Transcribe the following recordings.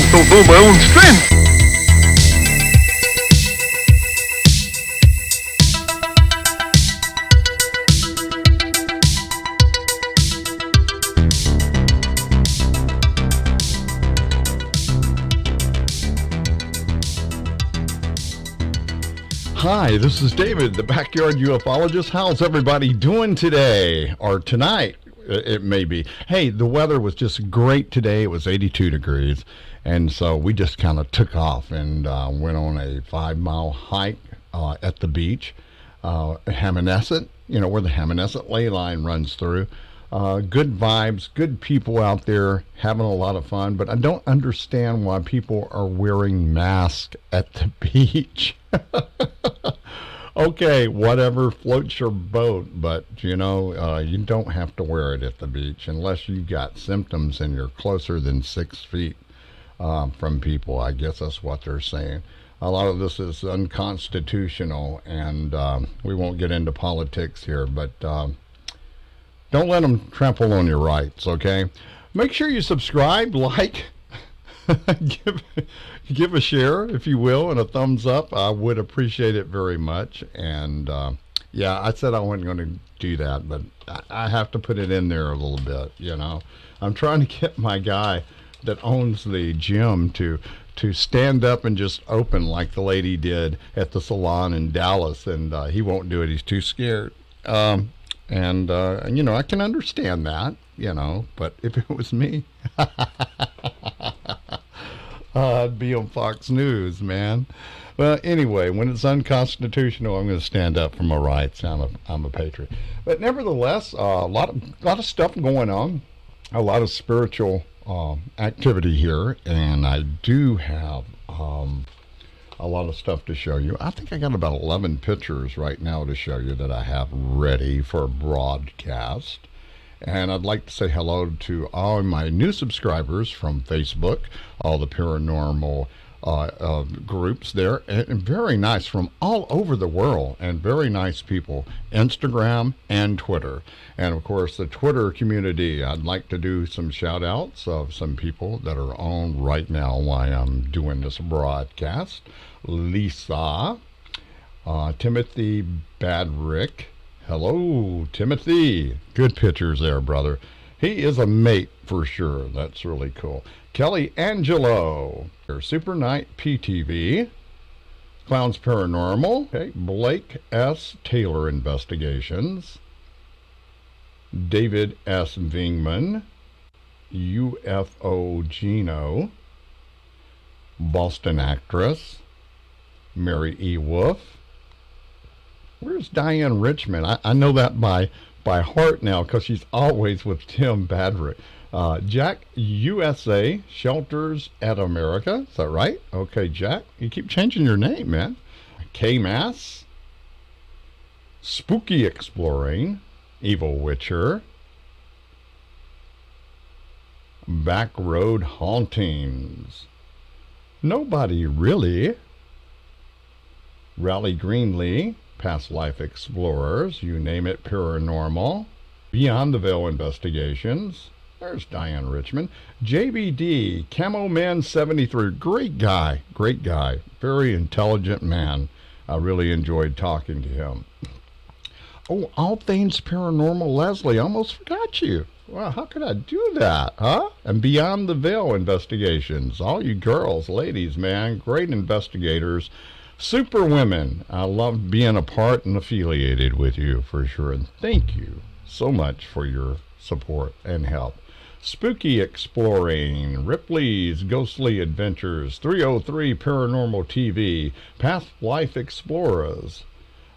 to feel my own strength. Hi, this is David, the Backyard Ufologist. How's everybody doing today? Or tonight, it may be. Hey, the weather was just great today. It was 82 degrees. And so we just kind of took off and went on a 5-mile hike at the beach, Hammonasset, where the Hammonasset Ley Line runs through. Good vibes, good people out there having a lot of fun, but I don't understand why people are wearing masks at the beach. Okay, whatever floats your boat, but you don't have to wear it at the beach unless you got symptoms and you're closer than 6 feet from people. I guess that's what they're saying. A lot of this is unconstitutional, and we won't get into politics here, but don't let them trample on your rights, okay? Make sure you subscribe, like, give a share, if you will, and a thumbs up. I would appreciate it very much. And, yeah, I said I wasn't going to do that, but I have to put it in there a little bit, I'm trying to get my guy that owns the gym to stand up and just open like the lady did at the salon in Dallas, and he won't do it. He's too scared. And I can understand that, but if it was me, I'd be on Fox News, man. Well, anyway, when it's unconstitutional, I'm going to stand up for my rights. I'm a patriot. But nevertheless, a lot of stuff going on, a lot of spiritual activity here, and I do have a lot of stuff to show you. I think I got about 11 pictures right now to show you that I have ready for broadcast. And I'd like to say hello to all my new subscribers from Facebook, all the paranormal groups there, and very nice from all over the world, and very nice people, Instagram and Twitter. And of course the Twitter community, I'd like to do some shout outs of some people that are on right now while I'm doing this broadcast. Lisa, Timothy Badrick. Hello, Timothy. Good pictures there, brother. He is a mate for sure. That's really cool. Kelly Angelo, Super Night PTV, Clowns Paranormal, okay. Blake S. Taylor Investigations, David S. Vingman, UFO Gino, Boston Actress, Mary E. Wolf. Where's Diane Richmond? I know that by heart now because she's always with Tim Badrick. Jack USA Shelters at America. Is that right? Okay, Jack. You keep changing your name, man. K-Mass. Spooky Exploring. Evil Witcher. Back Road Hauntings. Nobody Really. Raleigh Greenlee. Past Life Explorers, you name it, paranormal. Beyond the Veil Investigations. There's Diane Richmond. JBD, Camo Man 73. Great guy. Very intelligent man. I really enjoyed talking to him. Oh, All Things Paranormal Leslie. Almost forgot you. Wow, how could I do that, huh? And Beyond the Veil Investigations. All you girls, ladies, man. Great investigators. Super women, I love being a part and affiliated with you for sure. And thank you so much for your support and help. Spooky Exploring, Ripley's Ghostly Adventures, 303 Paranormal TV, Past Life Explorers,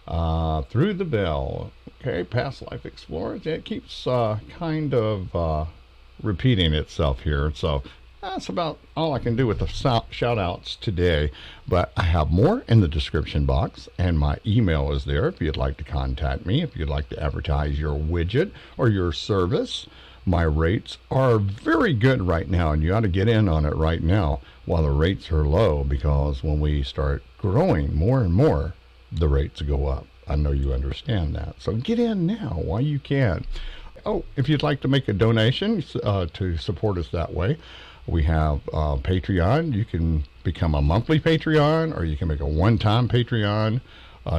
Through the Veil. Okay, Past Life Explorers. It keeps kind of repeating itself here. So that's about all I can do with the shout outs today, but I have more in the description box, and my email is there if you'd like to contact me, if you'd like to advertise your widget or your service. My rates are very good right now, and you ought to get in on it right now while the rates are low, because when we start growing more and more, the rates go up. I know you understand that. So get in now while you can. Oh, if you'd like to make a donation to support us that way, We have Patreon. You can become a monthly Patreon, or you can make a one-time Patreon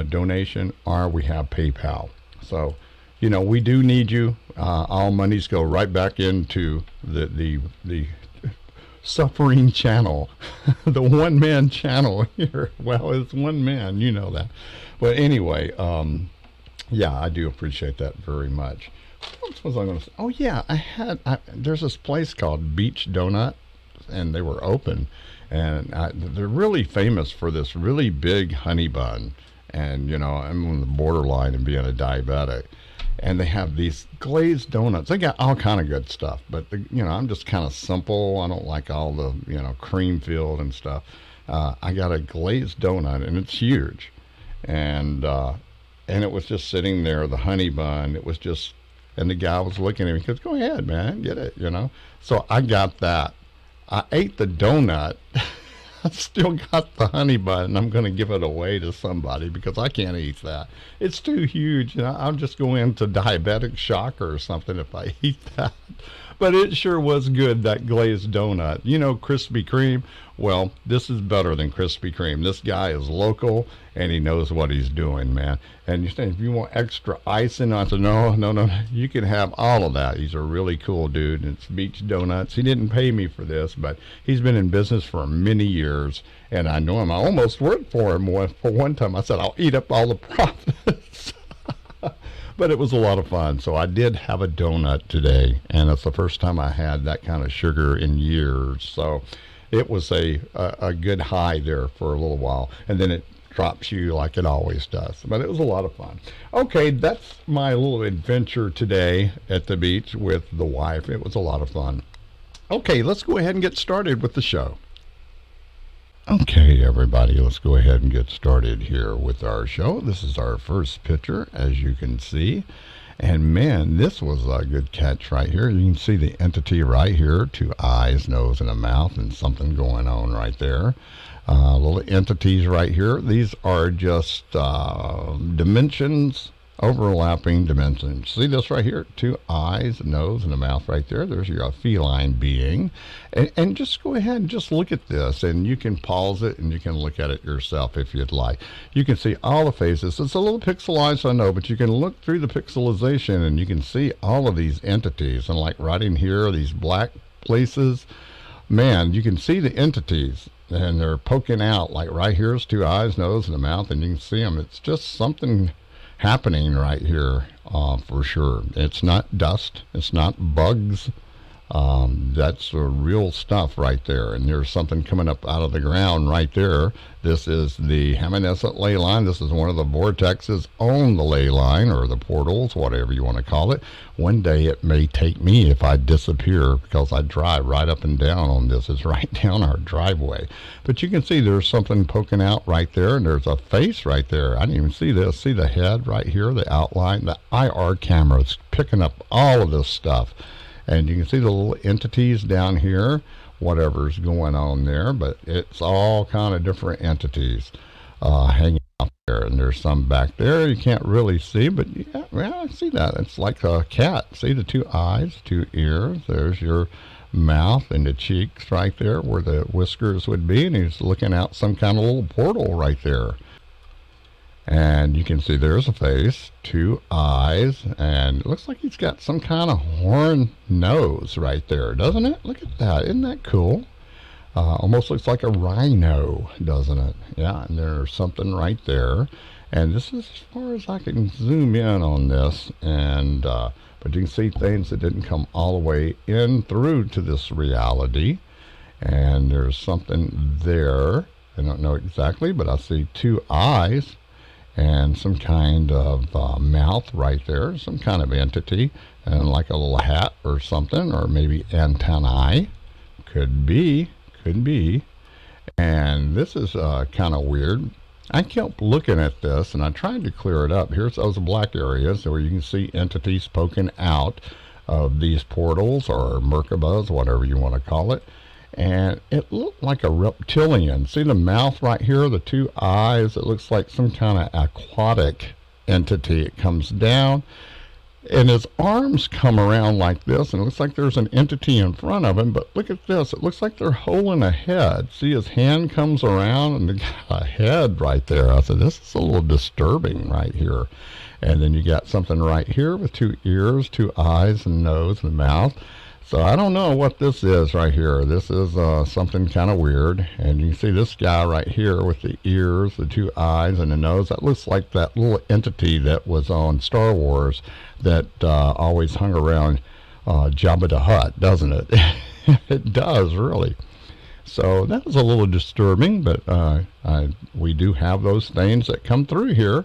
donation, or we have PayPal. So, we do need you. All monies go right back into the suffering channel, the one-man channel here. Well, it's one man, you know that. But anyway, yeah, I do appreciate that very much. What was I going to say? Oh, yeah, there's this place called Beach Donut, and they were open. And they're really famous for this really big honey bun. And, I'm on the borderline of being a diabetic. And they have these glazed donuts. They got all kind of good stuff. But, I'm just kind of simple. I don't like all the, cream filled and stuff. I got a glazed donut, and it's huge. And it was just sitting there, the honey bun. It was just, and the guy was looking at me. He goes, go ahead, man, get it, So I got that. I ate the donut. I still got the honey bun, and I'm going to give it away to somebody because I can't eat that. It's too huge. I'll just go into diabetic shock or something if I eat that. But it sure was good, that glazed donut. Krispy Kreme? Well, this is better than Krispy Kreme. This guy is local, and he knows what he's doing, man. And you say, if you want extra icing, I said, no, you can have all of that. He's a really cool dude, and it's Beach Donuts. He didn't pay me for this, but he's been in business for many years, and I know him. I almost worked for him for one time. I said, I'll eat up all the profits. But it was a lot of fun. So I did have a donut today, and it's the first time I had that kind of sugar in years. So it was a good high there for a little while, and then it drops you like it always does. But it was a lot of fun. Okay, that's my little adventure today at the beach with the wife. It was a lot of fun. Okay, let's go ahead and get started with the show. Okay, everybody, let's go ahead and get started here with our show. This is our first picture, as you can see. And man, this was a good catch right here. You can see the entity right here, 2 eyes, nose, and a mouth, and something going on right there. Little entities right here. These are just dimensions, overlapping dimensions. See this right here? 2 eyes, nose, and a mouth right there. There's your feline being. And just go ahead and just look at this, and you can pause it and you can look at it yourself if you'd like. You can see all the faces. It's a little pixelized, I know, but you can look through the pixelization and you can see all of these entities. And like right in here, these black places, man, you can see the entities. And they're poking out, like right here's 2 eyes, nose, and a mouth, and you can see them. It's just something happening right here, for sure. It's not dust. It's not bugs. That's real stuff right there. And there's something coming up out of the ground right there. This is the Hammonasset Ley Line. This is one of the vortexes on the ley line, or the portals, whatever you want to call it. One day it may take me if I disappear, because I drive right up and down on this. It's right down our driveway. But you can see there's something poking out right there, and there's a face right there. I didn't even see this. See the head right here, the outline? The IR camera is picking up all of this stuff. And you can see the little entities down here, whatever's going on there, but it's all kind of different entities hanging out there. And there's some back there you can't really see, but yeah, I see that. It's like a cat. See the 2 eyes, 2 ears. There's your mouth and the cheeks right there where the whiskers would be, and he's looking out some kind of little portal right there. And you can see there's a face, 2 eyes, and it looks like he's got some kind of horn nose right there, doesn't it? Look at that. Isn't that cool? Almost looks like a rhino, doesn't it? Yeah, and there's something right there. And this is as far as I can zoom in on this. And but you can see things that didn't come all the way in through to this reality. And there's something there. I don't know exactly, but I see 2 eyes. And some kind of mouth right there, some kind of entity, and like a little hat or something, or maybe antennae. Could be. And this is kind of weird. I kept looking at this, and I tried to clear it up. Here's those black areas where you can see entities poking out of these portals, or Merkabas, whatever you want to call it. And it looked like a reptilian. See the mouth right here, the 2 eyes? It looks like some kind of aquatic entity. It comes down, And his arms come around like this, and it looks like there's an entity in front of him. But look at this. It looks like they're holding a head. See, his hand comes around, and they got a head right there. I said, this is a little disturbing right here. And then you got something right here with 2 ears, 2 eyes, and nose and mouth. So I don't know what this is right here. This is something kind of weird. And you can see this guy right here with the ears, the 2 eyes, and the nose. That looks like that little entity that was on Star Wars that always hung around Jabba the Hutt, doesn't it? It does, really. So that was a little disturbing, but we do have those things that come through here.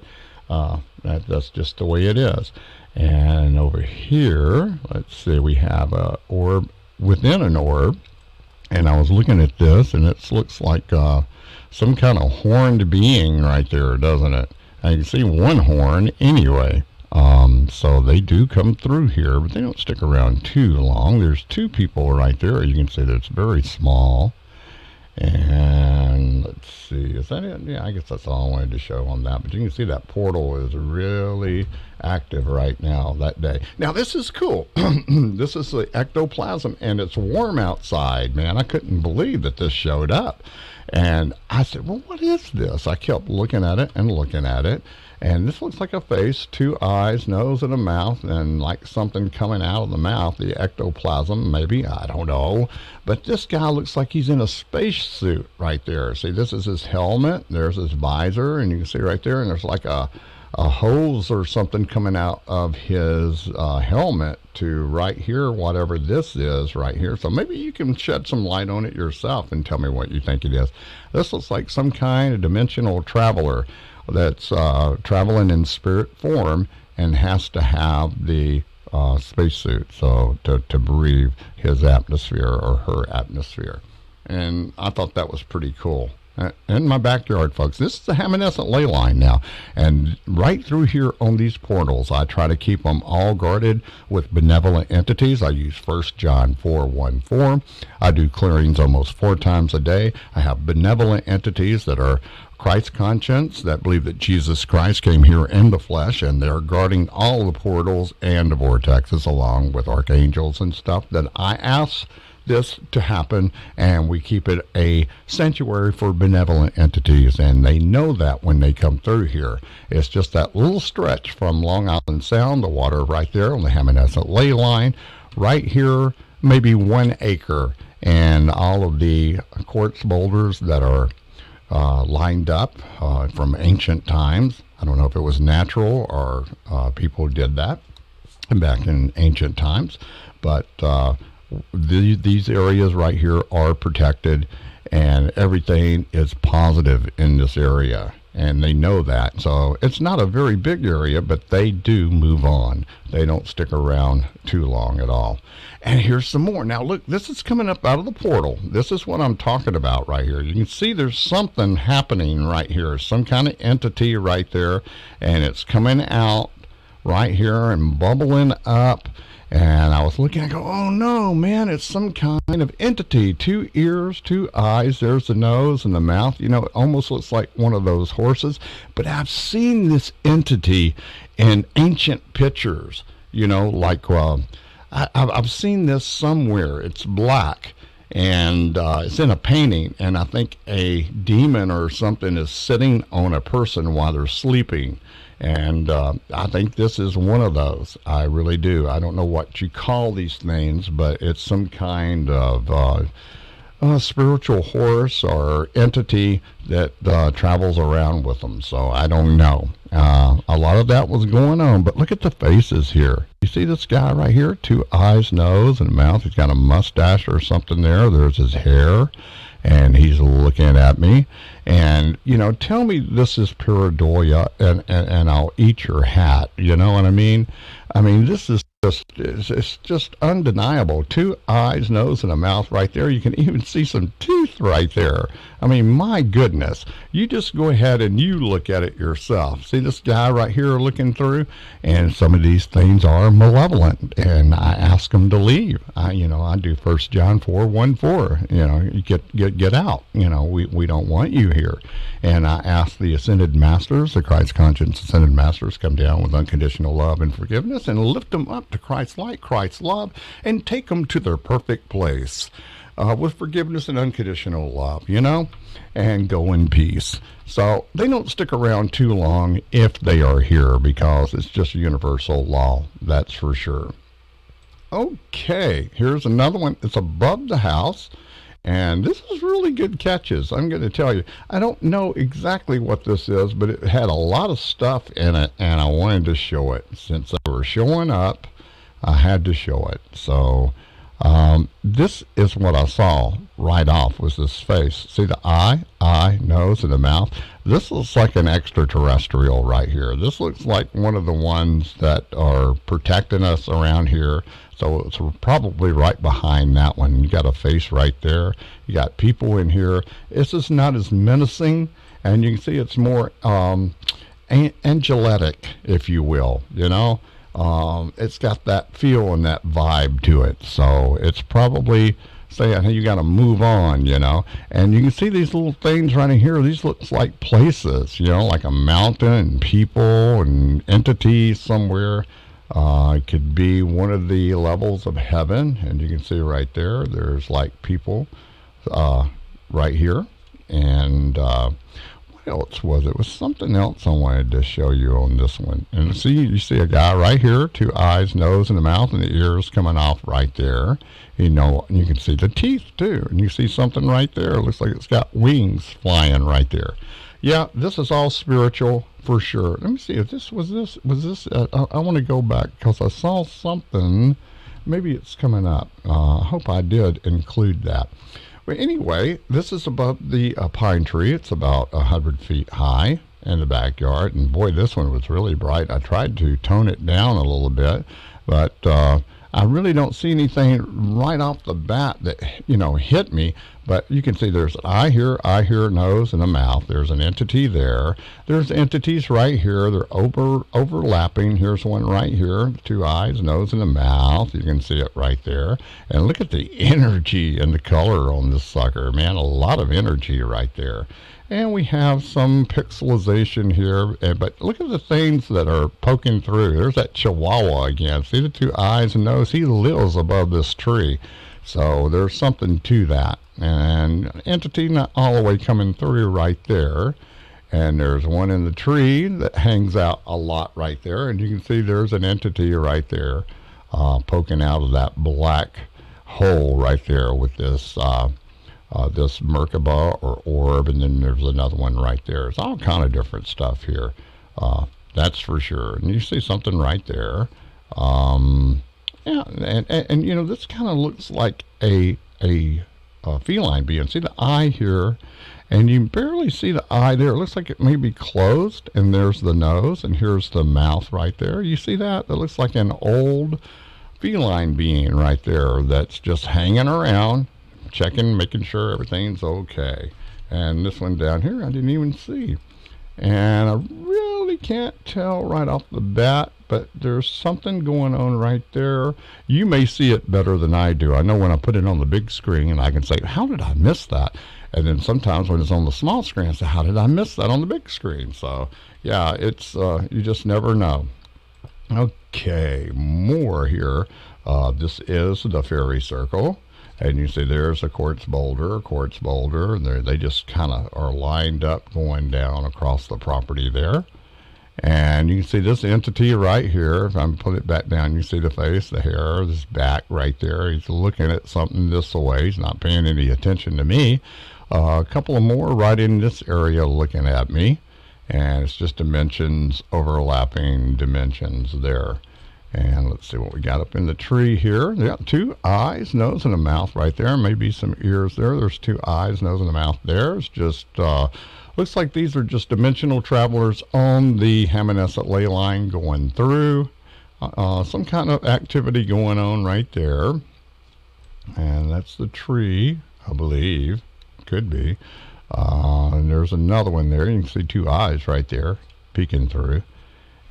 That's just the way it is. And over here, let's see, we have a orb within an orb. And I was looking at this, and it looks like some kind of horned being right there, doesn't it? I can see one horn anyway. So they do come through here, but they don't stick around too long. There's 2 people right there. You can see that it's very small. And let's see, is that it? Yeah, I guess that's all I wanted to show on that. But you can see that portal is really active right now that day. Now, this is cool. This is the ectoplasm, and it's warm outside, man. I couldn't believe that this showed up. And I said, well, what is this? I kept looking at it and looking at it. And this looks like a face, 2 eyes, nose, and a mouth, and like something coming out of the mouth, the ectoplasm, maybe, I don't know. But this guy looks like he's in a space suit right there. See, this is his helmet, there's his visor, and you can see right there, and there's like a hose or something coming out of his helmet to right here, whatever this is right here. So maybe you can shed some light on it yourself and tell me what you think it is. This looks like some kind of dimensional traveler that's traveling in spirit form and has to have the spacesuit to breathe his atmosphere or her atmosphere. And I thought that was pretty cool. In my backyard, folks, this is the Hammonasset Ley Line now, and right through here on these portals, I try to keep them all guarded with benevolent entities. I use 1 John 4:1-4. I do clearings almost 4 times a day. I have benevolent entities that are Christ conscience, that believe that Jesus Christ came here in the flesh, and they're guarding all the portals and the vortexes along with archangels and stuff. That I ask this to happen, and we keep it a sanctuary for benevolent entities, and they know that when they come through here. It's just that little stretch from Long Island Sound, the water right there on the Hammonasset Ley Line, right here, maybe 1 acre, and all of the quartz boulders that are lined up from ancient times. I don't know if it was natural or people did that back in ancient times, but these areas right here are protected, and everything is positive in this area, and they know that. So it's not a very big area, but they do move on. They don't stick around too long at all. And here's some more. Now look, this is coming up out of the portal. This is what I'm talking about right here. You can see there's something happening right here, some kind of entity right there, and it's coming out right here and bubbling up. And I was looking, I go, oh no, man, it's some kind of entity. 2 ears, 2 eyes, there's the nose and the mouth. You know, it almost looks like one of those horses. But I've seen this entity in ancient pictures, you know, like I've seen this somewhere. It's black, and it's in a painting, and I think a demon or something is sitting on a person while they're sleeping. And I think this is one of those. I really do. I don't know what you call these things, but it's some kind of spiritual horse or entity that travels around with them. So I don't know. A lot of that was going on, but look at the faces here. You see this guy right here? 2 eyes, nose, and mouth. He's got a mustache or something there. There's his hair, and he's looking at me. And, you know, tell me this is pareidolia, and I'll eat your hat. You know what I mean? I mean, this is It's just undeniable. Two eyes, nose, and a mouth right there. You can even see some teeth right there. I mean, my goodness. You just go ahead and you look at it yourself. See this guy right here looking through? And some of these things are malevolent. And I ask them to leave. I do 1 John 4:1-4. You get out. We don't want you here. And I ask the ascended masters, the Christ conscious ascended masters, come down with unconditional love and forgiveness and lift them up to Christ's light, Christ's love, and take them to their perfect place with forgiveness and unconditional love, and go in peace. So they don't stick around too long if they are here, because it's just a universal law, that's for sure. Okay, here's another one. It's above the house. And this is really good catches, I'm going to tell you. I don't know exactly what this is, but it had a lot of stuff in it, and I wanted to show it. Since they were showing up, I had to show it. So this is what I saw right off, was this face. See the eye, nose, and the mouth? This looks like an extraterrestrial right here. This looks like one of the ones that are protecting us around here. So it's probably right behind that one. You got a face right there. You got people in here. This is not as menacing, and you can see it's more angelic, if you will. It's got that feel and that vibe to it. So it's probably saying, hey, you got to move on, And you can see these little things right in here. These looks like places, like a mountain and people and entities somewhere. It could be one of the levels of heaven, and you can see right there, there's like people right here. And what else was it? It was something else I wanted to show you on this one. And you see a guy right here, 2 eyes, nose, and a mouth, and the ears coming off right there. You can see the teeth too, and you see something right there. It looks like it's got wings flying right there. Yeah, this is all spiritual for sure. Let me see if this was this. I want to go back because I saw something. Maybe it's coming up. I hope I did include that. But anyway, this is above the pine tree. It's about 100 feet high in the backyard. And boy, this one was really bright. I tried to tone it down a little bit, but I really don't see anything right off the bat that, hit me. But you can see there's an eye here, nose, and a mouth. There's an entity there. There's entities right here. They're overlapping. Here's one right here, 2 eyes, nose, and a mouth. You can see it right there. And look at the energy and the color on this sucker, man. A lot of energy right there. And we have some pixelization here, but look at the things that are poking through. There's that Chihuahua again. See the 2 eyes and nose? He lives above this tree. So there's something to that. And entity not all the way coming through right there. And there's one in the tree that hangs out a lot right there. And you can see there's an entity right there poking out of that black hole right there with this this Merkaba or orb, and then there's another one right there. It's all kind of different stuff here, that's for sure. And you see something right there. Yeah, and this kind of looks like a feline being. See the eye here, and you barely see the eye there. It looks like it may be closed, and there's the nose, and here's the mouth right there. You see that? That looks like an old feline being right there that's just hanging around, checking, making sure everything's okay. And this one down here I didn't even see, and I really can't tell right off the bat, but there's something going on right there. You may see it better than I do. I know when I put it on the big screen, and I can say, how did I miss that? And then sometimes when it's on the small screen, I say, how did I miss that on the big screen? So yeah, it's you just never know. Okay, more here. This is the fairy circle. And you see there's a quartz boulder, and they just kind of are lined up going down across the property there. And you can see this entity right here. If I'm put it back down, you see the face, the hair, his back right there. He's looking at something this way. He's not paying any attention to me. A couple of more right in this area looking at me. And it's just dimensions, overlapping dimensions there. And let's see what we got up in the tree here. They got 2 eyes, nose, and a mouth right there. Maybe some ears there. There's 2 eyes, nose, and a mouth there. It's just looks like these are just dimensional travelers on the Hammonasset Ley Line going through. some kind of activity going on right there. And that's the tree, I believe. Could be. And there's another one there. You can see two eyes right there peeking through.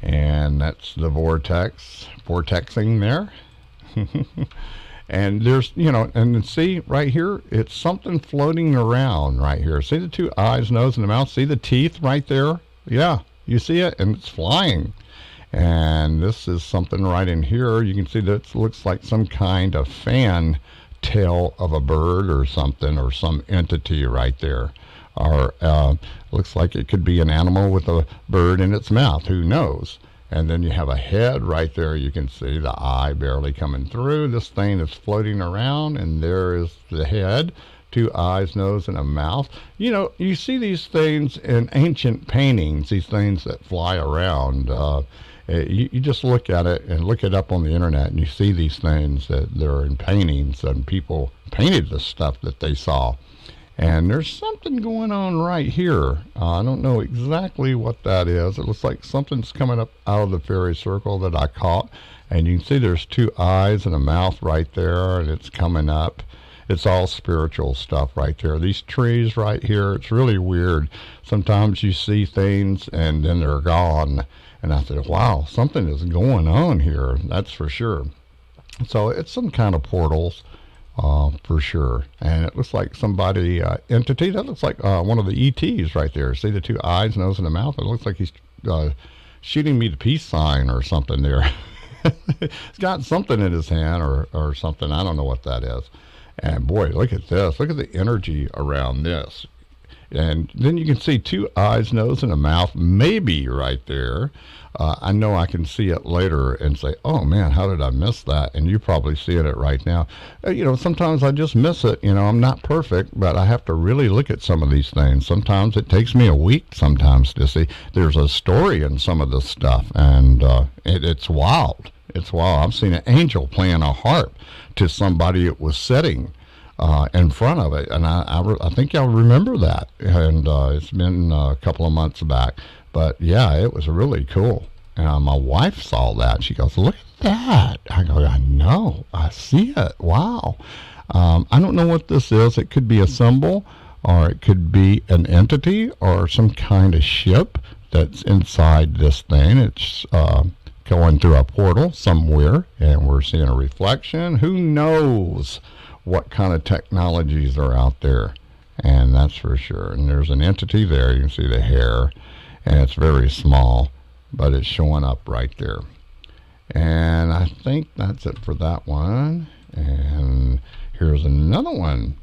And that's the vortexing there. And there's, and see right here, it's something floating around right here. See the two eyes, nose, and the mouth? See the teeth right there? Yeah, you see it? And it's flying. And this is something right in here. You can see that it looks like some kind of fan tail of a bird or something, or some entity right there. Or looks like it could be an animal with a bird in its mouth. Who knows? And then you have a head right there. You can see the eye barely coming through. This thing is floating around, and there is the head, two eyes, nose, and a mouth. You see these things in ancient paintings, these things that fly around. You just look at it and look it up on the internet, and you see these things that they're in paintings, and people painted the stuff that they saw. And there's something going on right here. I don't know exactly what that is. It looks like something's coming up out of the fairy circle that I caught. And you can see there's two eyes and a mouth right there, and it's coming up. It's all spiritual stuff right there. These trees right here, it's really weird. Sometimes you see things and then they're gone. And I said, wow, something is going on here. That's for sure. So it's some kind of portals. For sure. And it looks like somebody, entity, that looks like one of the ETs right there. See the two eyes, nose, and the mouth? It looks like he's shooting me the peace sign or something there. He's got something in his hand or something. I don't know what that is. And boy, look at this. Look at the energy around this. And then you can see two eyes, nose, and a mouth, maybe right there. I know I can see it later and say, oh man, how did I miss that? And you're probably seeing it right now. Sometimes I just miss it. I'm not perfect, but I have to really look at some of these things. Sometimes it takes me a week sometimes to see. There's a story in some of this stuff, and it's wild. It's wild. I've seen an angel playing a harp to somebody it was sitting in front of it, and I think y'all remember that, and it's been a couple of months back, but yeah, it was really cool. My wife saw that. She goes, look at that. I go, I know, I see it. Wow. I don't know what this is. It could be a symbol, or it could be an entity, or some kind of ship that's inside this thing. It's going through a portal somewhere, and we're seeing a reflection. Who knows what kind of technologies are out there? And that's for sure. And there's an entity there. You can see the hair, and it's very small, but it's showing up right there. And I think that's it for that one. And here's another one.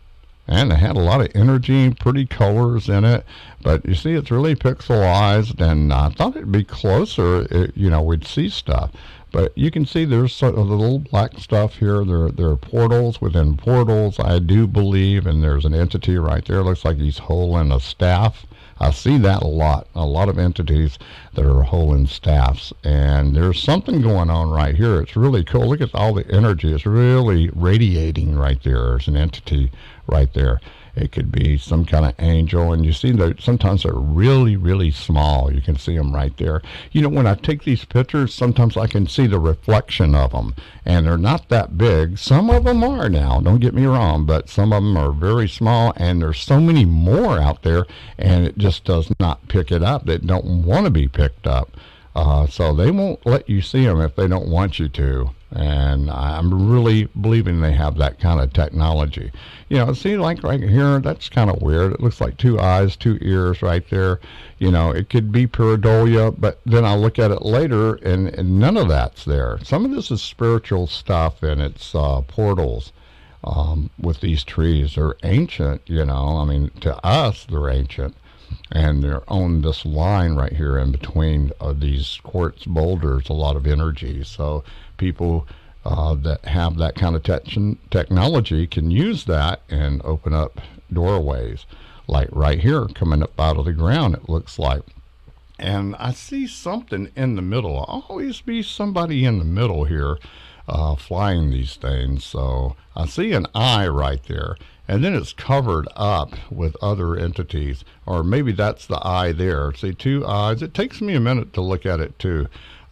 And it had a lot of energy, pretty colors in it, but you see it's really pixelized, and I thought it'd be closer, we'd see stuff. But you can see there's sort of the little black stuff here. There are portals within portals, I do believe, and there's an entity right there. Looks like he's holding a staff. I see that a lot of entities that are holding staffs, and there's something going on right here. It's really cool. Look at all the energy. It's really radiating right there. There's an entity right there. It could be some kind of angel, and you see that sometimes they're really, really small. You can see them right there. When I take these pictures, sometimes I can see the reflection of them, and they're not that big. Some of them are now, don't get me wrong, but some of them are very small, and there's so many more out there, and it just does not pick it up. They don't want to be picked up. So they won't let you see them if they don't want you to. And I'm really believing they have that kind of technology. See, like right here, that's kind of weird. It looks like two eyes, two ears right there. It could be pareidolia, but then I look at it later, and none of that's there. Some of this is spiritual stuff, and it's portals with these trees. They're ancient, to us, they're ancient. And they're on this line right here in between these quartz boulders, a lot of energy. So people that have that kind of technology can use that and open up doorways, like right here coming up out of the ground, it looks like. And I see something in the middle. Always be somebody in the middle here flying these things. So I see an eye right there, and then it's covered up with other entities, or maybe that's the eye there. See, two eyes. It takes me a minute to look at it too.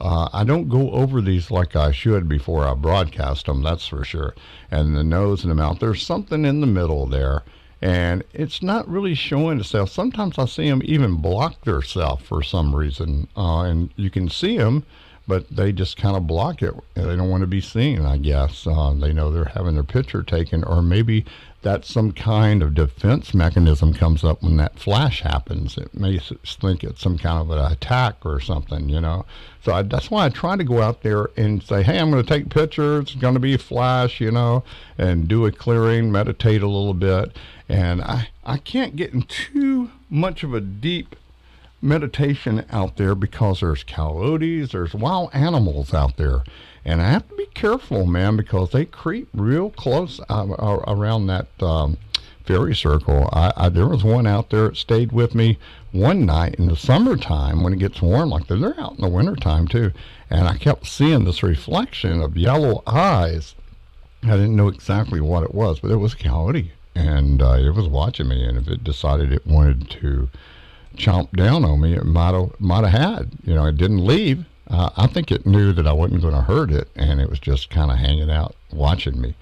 I don't go over these like I should before I broadcast them, that's for sure. And the nose and the mouth, there's something in the middle there, and it's not really showing itself. Sometimes I see them even block themselves for some reason, and you can see them, but they just kind of block it. They don't want to be seen, I guess. They know they're having their picture taken, or maybe that's some kind of defense mechanism comes up when that flash happens. It makes us think it's some kind of an attack or something, you know. So that's why I try to go out there and say, hey, I'm going to take pictures. It's going to be a flash, you know, and do a clearing, meditate a little bit. And I can't get in too much of a deep meditation out there because there's coyotes, there's wild animals out there, and I have to be careful, man, because they creep real close around that fairy circle. There was one out there that stayed with me one night in the summertime when it gets warm like that. They're out in the wintertime too, and I kept seeing this reflection of yellow eyes. I didn't know exactly what it was, but it was a coyote, and it was watching me, and if it decided it wanted to chomp down on me, it might have had, you know. It didn't leave. I think it knew that I wasn't going to hurt it, and it was just kind of hanging out watching me.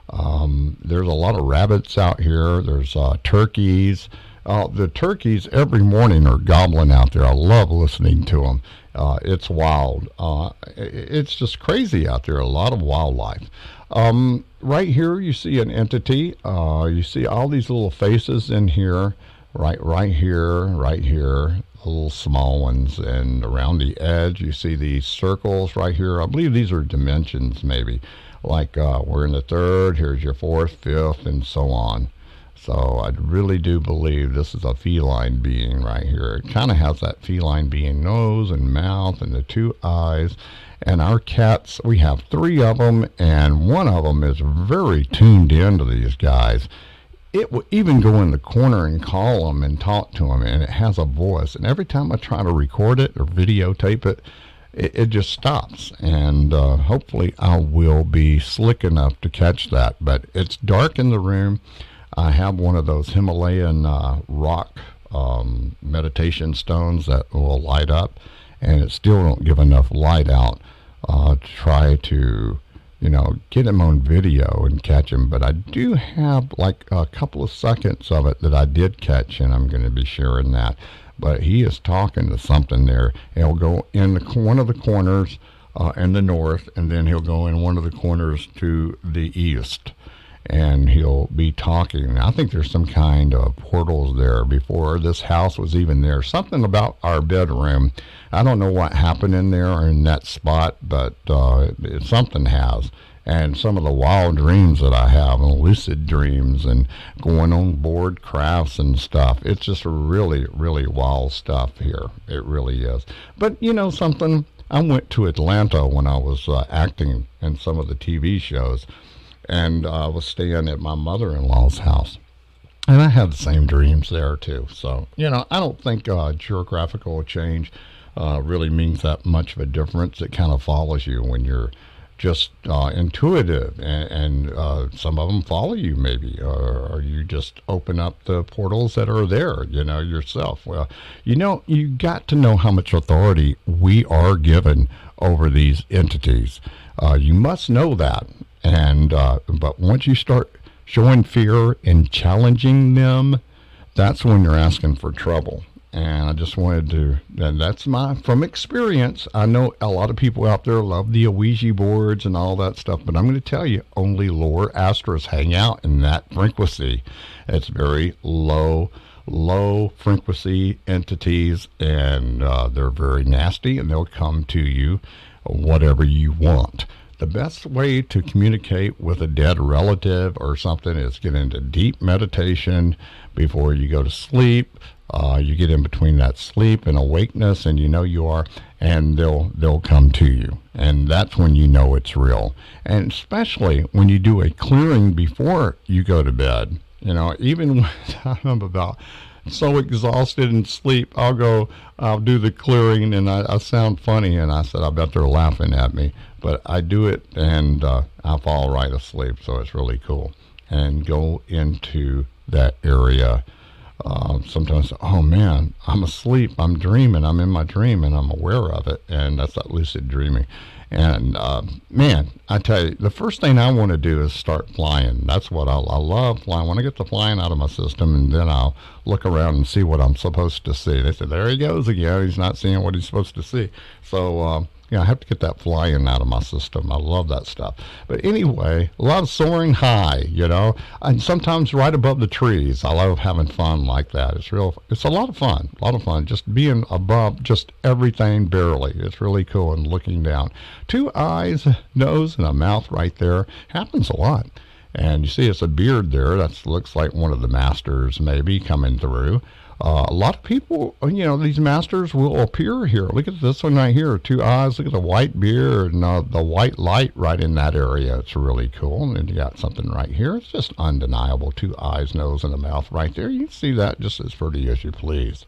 There's a lot of rabbits out here. There's turkeys. The turkeys every morning are gobbling out there. I love listening to them. It's wild. It's just crazy out there. A lot of wildlife. Right here you see an entity. You see all these little faces in here. Right here, little small ones, and around the edge you see these circles right here. I believe these are dimensions, maybe. Like we're in the third, here's your fourth, fifth, and so on. So I really do believe this is a feline being right here. It kind of has that feline being nose and mouth and the two eyes. And our cats, we have 3 of them, and one of them is very tuned into these guys. It will even go in the corner and call them and talk to them, and it has a voice. And every time I try to record it or videotape it, it just stops. And hopefully I will be slick enough to catch that. But it's dark in the room. I have one of those Himalayan rock meditation stones that will light up, and it still don't give enough light out to try to, you know, get him on video and catch him. But I do have like a couple of seconds of it that I did catch, and I'm going to be sharing that. But he is talking to something there. He'll go in one of the corners in the north, and then he'll go in one of the corners to the east, and he'll be talking. I think there's some kind of portals there before this house was even there. Something about our bedroom. I don't know what happened in there or in that spot, but something has. And some of the wild dreams that I have, and lucid dreams, and going on board crafts and stuff. It's just really, really wild stuff here. It really is. But you know something? I went to Atlanta when I was acting in some of the TV shows, and I was staying at my mother-in-law's house. And I had the same dreams there too. So, you know, I don't think geographical change really means that much of a difference. It kind of follows you when you're just intuitive, and some of them follow you maybe, or you just open up the portals that are there, you know, yourself. Well, you know, you got to know how much authority we are given over these entities. You must know that. And but once you start showing fear and challenging them, that's when you're asking for trouble. And I just wanted to, and that's from experience. I know a lot of people out there love the Ouija boards and all that stuff, but I'm going to tell you, only lower astros hang out in that frequency. It's very low frequency entities, and they're very nasty, and they'll come to you whatever you want. The best way to communicate with a dead relative or something is get into deep meditation before you go to sleep. You get in between that sleep and awakeness, and you know you are, and they'll come to you, and that's when you know it's real. And especially when you do a clearing before you go to bed. You know, even when I'm about so exhausted in sleep, I'll do the clearing, and I sound funny, and I said, I bet they're laughing at me, but I do it, and I fall right asleep, so it's really cool. And go into that area Sometimes, oh man, I'm asleep, I'm dreaming, I'm in my dream, and I'm aware of it, and that's that lucid dreaming. And man, I tell you, the first thing I want to do is start flying. That's what I love flying. I want to get the flying out of my system, and then I'll look around and see what I'm supposed to see. They said, there he goes again. He's not seeing what he's supposed to see. So, I have to get that flying out of my system. I love that stuff. But anyway, a lot of soaring high, and sometimes right above the trees. I love having fun like that. It's a lot of fun, just being above just everything barely. It's really cool, and looking down. 2 eyes, nose, and a mouth right there. Happens a lot. And you see it's a beard there. That looks like one of the masters maybe coming through. A lot of people, these masters will appear here. Look at this one right here, 2 eyes. Look at the white beard and the white light right in that area. It's really cool. And then you got something right here. It's just undeniable. 2 eyes, nose, and a mouth right there. You can see that just as pretty as you please.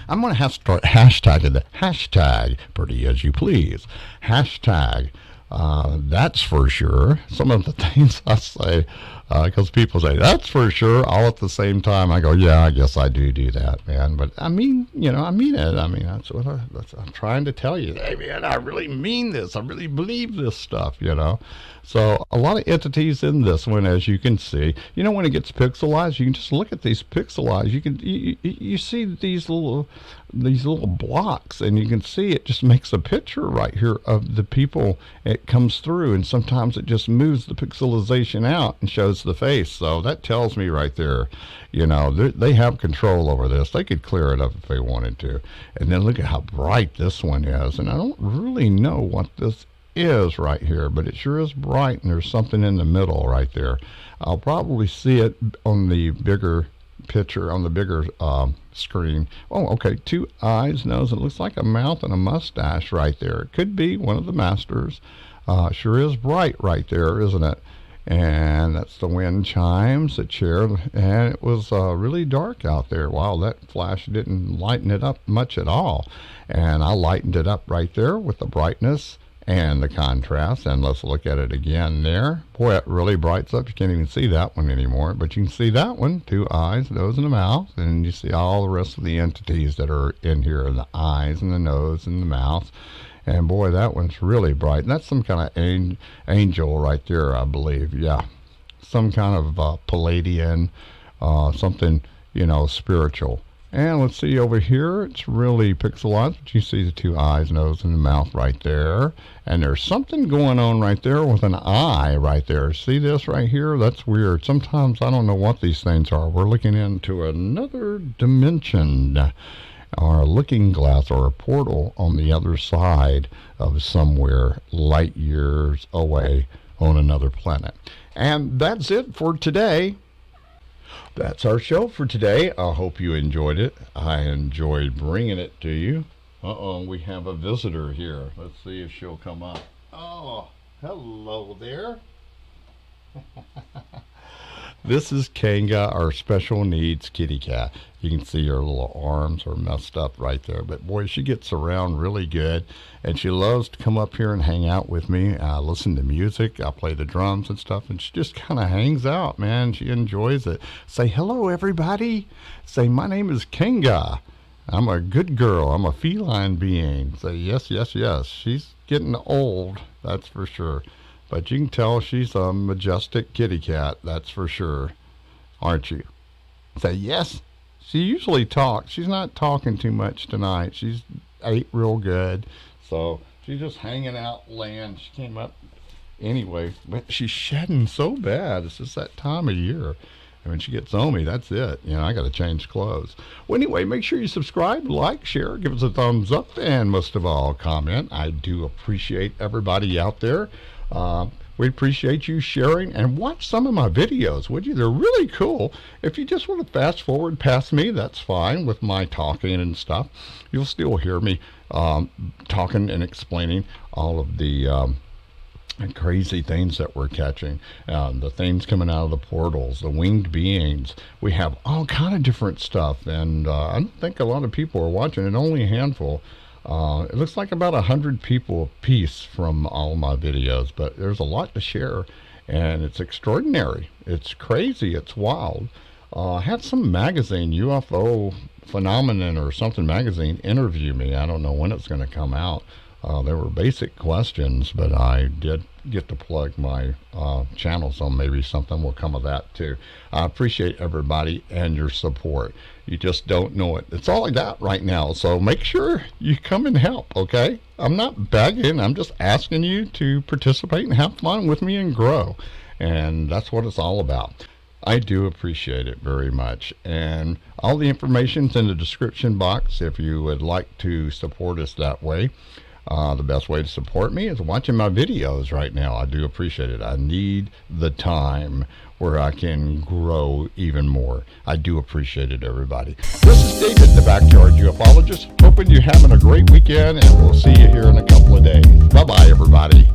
I'm going to have to start hashtagging the hashtag pretty as you please. Hashtag. That's for sure. Some of the things I say, because people say, that's for sure, all at the same time. I go, yeah, I guess I do that, man. But I mean, I mean it. I mean, that's what I'm trying to tell you. Hey, man, I really mean this. I really believe this stuff, So a lot of entities in this one, as you can see. When it gets pixelized, you can just look at these pixelized. You see these little blocks, and you can see it just makes a picture right here of the people. It comes through, and sometimes it just moves the pixelization out and shows the face. So that tells me right there, they have control over this. They could clear it up if they wanted to. And then look at how bright this one is. And I don't really know what this is right here, but it sure is bright, and there's something in the middle right there. I'll probably see it on the bigger picture, on the bigger screen. Oh, okay, 2 eyes, nose, it looks like a mouth and a mustache right there. It could be one of the masters. Sure is bright right there, isn't it? And that's the wind chimes, the chair, and it was really dark out there. Wow, that flash didn't lighten it up much at all. And I lightened it up right there with the brightness and the contrast. And let's look at it again there. Boy, it really brights up. You can't even see that one anymore, but you can see that one. 2 eyes, nose, and a mouth. And you see all the rest of the entities that are in here, the eyes and the nose and the mouth. And boy, that one's really bright. And that's some kind of angel right there, I believe. Yeah, some kind of Palladian, something, spiritual. And let's see over here, it's really pixelized, but you see the 2 eyes, nose, and the mouth right there. And there's something going on right there with an eye right there. See this right here? That's weird. Sometimes I don't know what these things are. We're looking into another dimension, or a looking glass, or a portal on the other side of somewhere light years away on another planet. And that's it for today. That's our show for today. I hope you enjoyed it. I enjoyed bringing it to you. We have a visitor here. Let's see if she'll come up. Oh, hello there. This is Kanga, our special needs kitty cat. You can see her little arms are messed up right there. But boy, she gets around really good. And she loves to come up here and hang out with me. I listen to music. I play the drums and stuff. And she just kind of hangs out, man. She enjoys it. Say hello, everybody. Say, my name is Kanga. I'm a good girl. I'm a feline being. Say yes, yes, yes. She's getting old, that's for sure. But you can tell she's a majestic kitty cat, that's for sure. Aren't you? Say yes. She usually talks. She's not talking too much tonight. She's ate real good. So she's just hanging out, laying. She came up anyway. But she's shedding so bad. It's just that time of year. And when she gets on me, that's it. I got to change clothes. Well, anyway, make sure you subscribe, like, share, give us a thumbs up, and most of all, comment. I do appreciate everybody out there. We appreciate you sharing, and watch some of my videos, would you? They're really cool. If you just want to fast forward past me, that's fine with my talking and stuff. You'll still hear me talking and explaining all of the crazy things that we're catching, the things coming out of the portals, the winged beings. We have all kind of different stuff, and I don't think a lot of people are watching it, only a handful. It looks like about 100 people a piece from all my videos, but there's a lot to share, and it's extraordinary. It's crazy. It's wild. Had some magazine, UFO Phenomenon or something magazine, interview me. I don't know when it's going to come out. There were basic questions, but I did get to plug my channel, so maybe something will come of that too. I appreciate everybody and your support. You just don't know it. It's all I got right now, so make sure you come and help, okay? I'm not begging. I'm just asking you to participate and have fun with me and grow, and that's what it's all about. I do appreciate it very much, and all the information's in the description box if you would like to support us that way. The best way to support me is watching my videos right now. I do appreciate it. I need the time where I can grow even more. I do appreciate it, everybody. This is David, the Backyard Ufologist. Hoping you're having a great weekend, and we'll see you here in a couple of days. Bye-bye, everybody.